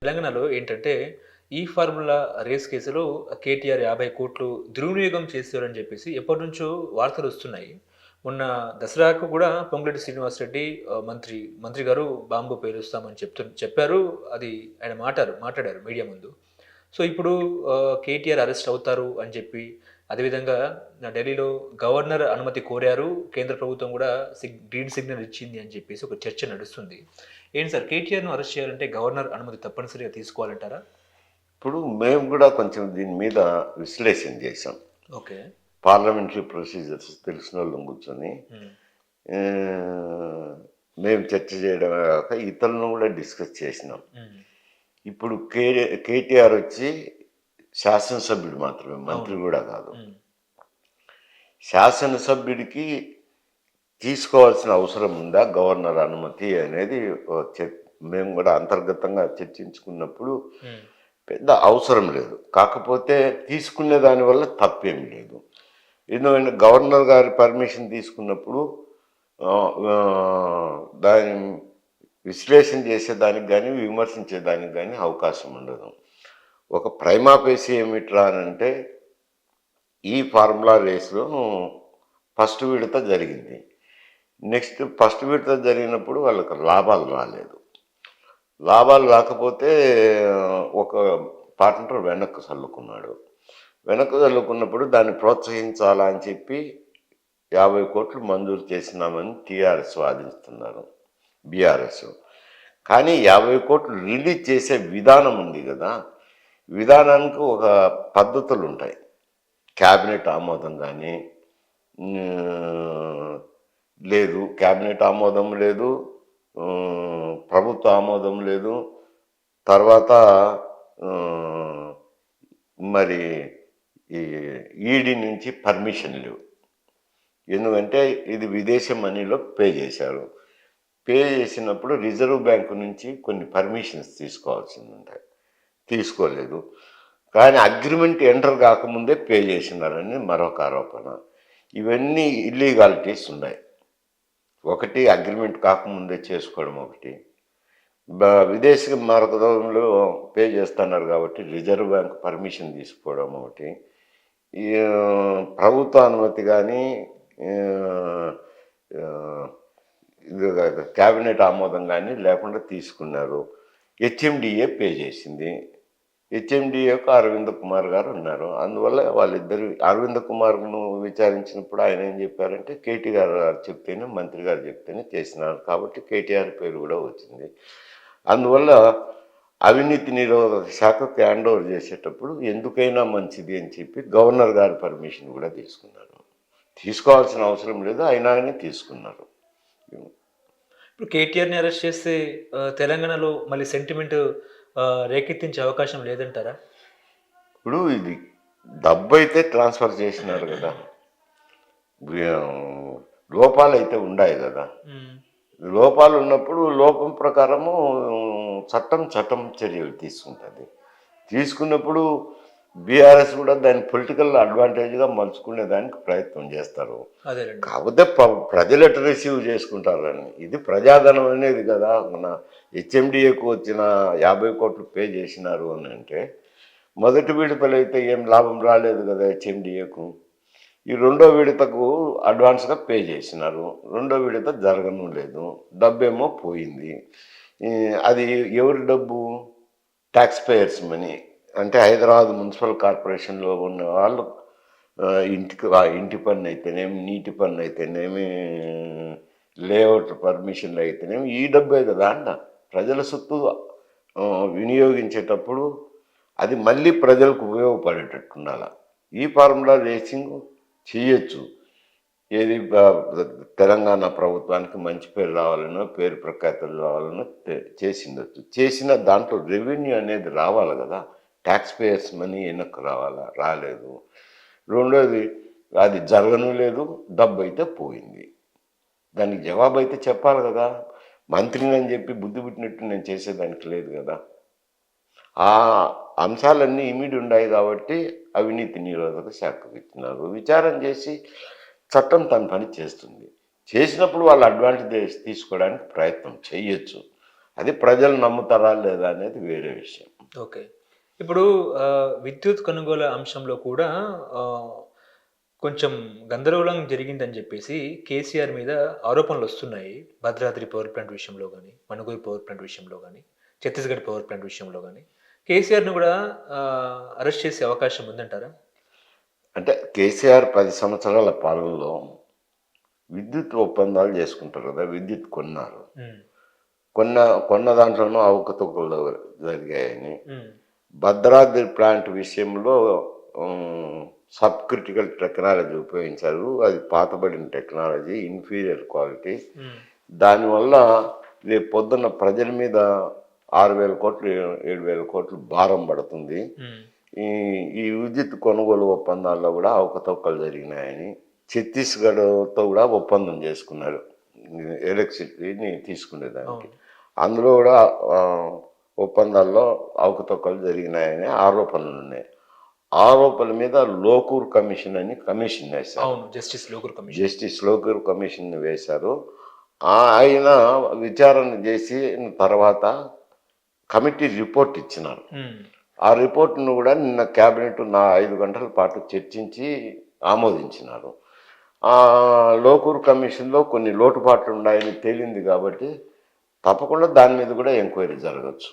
తెలంగాణలో ఏంటంటే, ఈ ఫార్ములా రేస్ కేసులో కేటీఆర్ 50,00,00,000 దుర్వినియోగం చేశారని చెప్పేసి ఎప్పటినుంచో వార్తలొస్తున్నాయి. మొన్న దసరాకు కూడా పొంగులేటి శ్రీనివాసరెడ్డి మంత్రి గారు బాంబు పేలుస్తామని చెప్పారు. అది ఆయన మాట్లాడారు మీడియా ముందు. సో, ఇప్పుడు కేటీఆర్ అరెస్ట్ అవుతారు అని చెప్పి, అదేవిధంగా ఢిల్లీలో గవర్నర్ అనుమతి కోరారు. కేంద్ర ప్రభుత్వం కూడా గ్రీన్ సిగ్నల్ ఇచ్చింది అని చెప్పేసి ఒక చర్చ నడుస్తుంది. ఏంటి సార్ కేటీఆర్‌ను అరెస్ట్ చేయాలంటే గవర్నర్ అనుమతి తప్పనిసరిగా తీసుకోవాలంటారా? ఇప్పుడు మేము కూడా కొంచెం దీని మీద విశ్లేషణ చేశాం. ఓకే. పార్లమెంటరీ ప్రొసీజర్స్ తెలిసినోళ్ళం కూర్చొని హ్మ్. మేము చర్చ చేయడమే కాక ఇతరులను కూడా డిస్కస్ చేసినాం. హ్మ్. ఇప్పుడు కేటీఆర్ వచ్చి శాసనసభ్యుడు మాత్రమే, మంత్రి అవును. కూడా కాదు. హ్మ్. శాసనసభ్యుడికి తీసుకోవాల్సిన అవసరం ఉందా గవర్నర్ అనుమతి అనేది మేము కూడా అంతర్గతంగా చర్చించుకున్నప్పుడు హ్మ్. పెద్ద అవసరం లేదు. కాకపోతే తీసుకునే దానివల్ల తప్పేం లేదు. ఎందుకంటే గవర్నర్ గారి పర్మిషన్ తీసుకున్నప్పుడు దాని విశ్లేషణ చేసేదానికి కానీ విమర్శించేదానికి కానీ అవకాశం ఉండదు. ఒక ప్రైమా ఫేసి ఏమిట్రా అని అంటే ఈ ఫార్ములా రేస్లో ఫస్ట్ విడత జరిగింది. నెక్స్ట్ ఫస్ట్ విడత జరిగినప్పుడు వాళ్ళకి లాభాలు రాలేదు. లాభాలు రాకపోతే ఒక పార్ట్నర్ వెనక్కు చల్లుకున్నాడు. వెనక్కు చల్లుకున్నప్పుడు దాన్ని ప్రోత్సహించాలా అని చెప్పి 50,00,00,000 మంజూరు చేసినామని టీఆర్ఎస్ వాదిస్తున్నారు, బీఆర్ఎస్. కానీ 50,00,00,000 రిలీజ్ చేసే విధానం ఉంది కదా, విధానానికి ఒక పద్ధతులు ఉంటాయి. క్యాబినెట్ ఆమోదం కానీ లేదు, క్యాబినెట్ ఆమోదం లేదు, ప్రభుత్వ ఆమోదం లేదు, తర్వాత మరి ఈ ఈడీ నుంచి పర్మిషన్ లేవు. ఎందుకంటే ఇది విదేశీ మనీలో పే చేశారు. పే చేసినప్పుడు రిజర్వ్ బ్యాంకు నుంచి కొన్ని పర్మిషన్స్ తీసుకోవాల్సింది ఉంటాయి, తీసుకోలేదు. కానీ అగ్రిమెంట్ ఎంటర్ కాకముందే పే చేసినారని మరొక ఆరోపణ. ఇవన్నీ ఇల్లీగాలిటీస్ ఉన్నాయి. ఒకటి అగ్రిమెంట్ కాకముందే చేసుకోవడం, ఒకటి విదేశీ మార్గంలో పే చేస్తున్నారు కాబట్టి రిజర్వ్ బ్యాంక్ పర్మిషన్ తీసుకోవడం, ఒకటి ఈ ప్రభుత్వ అనుమతి కానీ క్యాబినెట్ ఆమోదం కానీ లేకుండా తీసుకున్నారు. హెచ్ఎండిఏ పే చేసింది. హెచ్ఎండిఏకు అరవింద్ కుమార్ గారు ఉన్నారు. అందువల్ల వాళ్ళిద్దరు అరవింద్ కుమార్ను విచారించినప్పుడు ఆయన ఏం చెప్పారంటే కేటీఆర్ గారు చెప్తేనే, మంత్రి గారు చెప్తేనే చేసినారు కాబట్టి కేటీఆర్ పేరు కూడా వచ్చింది. అందువల్ల అవినీతి నిరోధక శాఖకు హ్యాండ్ ఓవర్ చేసేటప్పుడు ఎందుకైనా మంచిది అని చెప్పి గవర్నర్ గారి పర్మిషన్ కూడా తీసుకున్నారు. తీసుకోవాల్సిన అవసరం లేదు, అయినా అని తీసుకున్నారు. ఇప్పుడు కేటీఆర్‌ని అరెస్ట్ చేస్తే తెలంగాణలో మళ్ళీ సెంటిమెంట్ రేకెత్తించే అవకాశం లేదంటారా? ఇప్పుడు ఇది డబ్బు అయితే ట్రాన్స్ఫర్ చేసినారు కదా, లోపాలు అయితే ఉన్నాయి కదా. హ్మ్. లోపాలు ఉన్నప్పుడు లోపం ప్రకారము చట్టం చర్యలు తీసుకుంటుంది. తీసుకున్నప్పుడు బీఆర్ఎస్ కూడా దాన్ని పొలిటికల్ అడ్వాంటేజ్గా మలుచుకునే దానికి ప్రయత్నం చేస్తారు. అదేలెండి. కాకపోతే ప్రజలు ఎట్లా రిసీవ్ చేసుకుంటారని, ఇది ప్రజాధనం అనేది కదా. మన హెచ్ఎండిఏకు వచ్చిన 50,00,00,000 పే చేసినారు అని అంటే మొదటి విడతలు అయితే ఏం లాభం రాలేదు కదా హెచ్ఎండిఏకు. ఈ రెండో విడతకు అడ్వాన్స్గా పే చేసినారు. రెండో విడత జరగను లేదు, డబ్బేమో పోయింది. అది ఎవరి డబ్బు? Tax payers money. అంటే హైదరాబాద్ మున్సిపల్ కార్పొరేషన్లో ఉన్న వాళ్ళు ఇంటి పన్ను అయితేనేమి, నీటి పన్ను అయితేనేమి, లేఅవుట్ పర్మిషన్లు అయితేనేమి ఈ డబ్బే కదా అన్న. ప్రజల సొత్తు వినియోగించేటప్పుడు అది మళ్ళీ ప్రజలకు ఉపయోగపడేటట్టు ఉండాలి. ఈ ఫార్ములా రేసింగ్ చేయొచ్చు. ఏది తెలంగాణ ప్రభుత్వానికి మంచి పేరు రావాలనో, పేరు ప్రఖ్యాతులు రావాలనో చేసిండొచ్చు. చేసిన దాంట్లో రెవెన్యూ అనేది రావాలి కదా, ట్యాక్స్ పేయర్స్ మనీ వెనక్కి రావాలా, రాలేదు. రెండోది అది జరగను లేదు, డబ్బు అయితే పోయింది. దానికి జవాబు అయితే చెప్పాలి కదా. మంత్రిని అని చెప్పి బుద్ధి పుట్టినట్టు నేను చేసేదానికి లేదు కదా. ఆ అంశాలన్నీ ఇమిడి ఉన్నాయి కాబట్టి అవినీతి నిరోధక శాఖకు ఇచ్చినారు. విచారణ చేసి చట్టం తన పని చేస్తుంది. చేసినప్పుడు వాళ్ళు అడ్వాంటేజ్ తీసుకోవడానికి ప్రయత్నం చేయొచ్చు. అది ప్రజలు నమ్ముతారా లేదా అనేది వేరే విషయం. ఓకే. ఇప్పుడు విద్యుత్ కొనుగోలు అంశంలో కూడా ఆహ్, కొంచెం గందరగోళం జరిగిందని జెప్పేసి కేసీఆర్ మీద ఆరోపణలొస్తున్నాయి. భద్రాద్రి పవర్ ప్లాంట్ విషయంలో గాని, మనుగూరు పవర్ ప్లాంట్ విషయంలో గాని, ఛత్తీస్‌గఢ్ పవర్ ప్లాంట్ విషయంలో గాని, కేసీఆర్‌ని గూడా అరెస్ట్ చేసే అవకాశం ఉందంటారా? అంటే కేసీఆర్ 10 సంవత్సరాల పాలనలో విద్యుత్ ఒప్పందాలు చేసుకుంటారు కదా, విద్యుత్ కొన్నారు. హ్మ్. కొన్న కొన్న దాంట్లోనూ అవకతవకలు జరిగాయని, హ్మ్. భద్రాద్రి ప్లాంట్ విషయంలో సబ్ క్రిటికల్ టెక్నాలజీ ఉపయోగించారు. అది పాతబడిన టెక్నాలజీ, ఇన్ఫీరియర్ క్వాలిటీ. హ్మ్. దానివల్ల రేపు పొద్దున్న ప్రజల మీద 6,000 కోట్లు 7,000 కోట్లు భారం పడుతుంది. హ్మ్. ఈ ఈ విద్యుత్ కొనుగోలు ఒప్పందాల్లో కూడా అవకతవకలు జరిగినాయని ఛత్తీస్గఢ్తో కూడా ఒప్పందం చేసుకున్నారు ఎలక్ట్రిసిటీని తీసుకునేదానికి. అవును. అందులో కూడా ఒప్పందాల్లో అవకతవకలు జరిగినాయని ఆరోపణలు ఉన్నాయి. ఆరోపణల మీద లోకూర్ కమిషన్ అని కమిషన్ వేశారు. అవును. Justice Lokur commission. Justice Lokur commission వేశారు. ఆయన విచారణ చేసి తర్వాత కమిటీ రిపోర్ట్ ఇచ్చినారు. హ్మ్. ఆ రిపోర్ట్ను కూడా నిన్న క్యాబినెట్ 5 గంటల పాటు చర్చించి ఆమోదించినారు. లోకూర్ కమిషన్లో కొన్ని లోటుపాట్లు ఉన్నాయని తేలింది కాబట్టి తప్పకుండా దాని మీద కూడా ఎంక్వైరీ జరగచ్చు.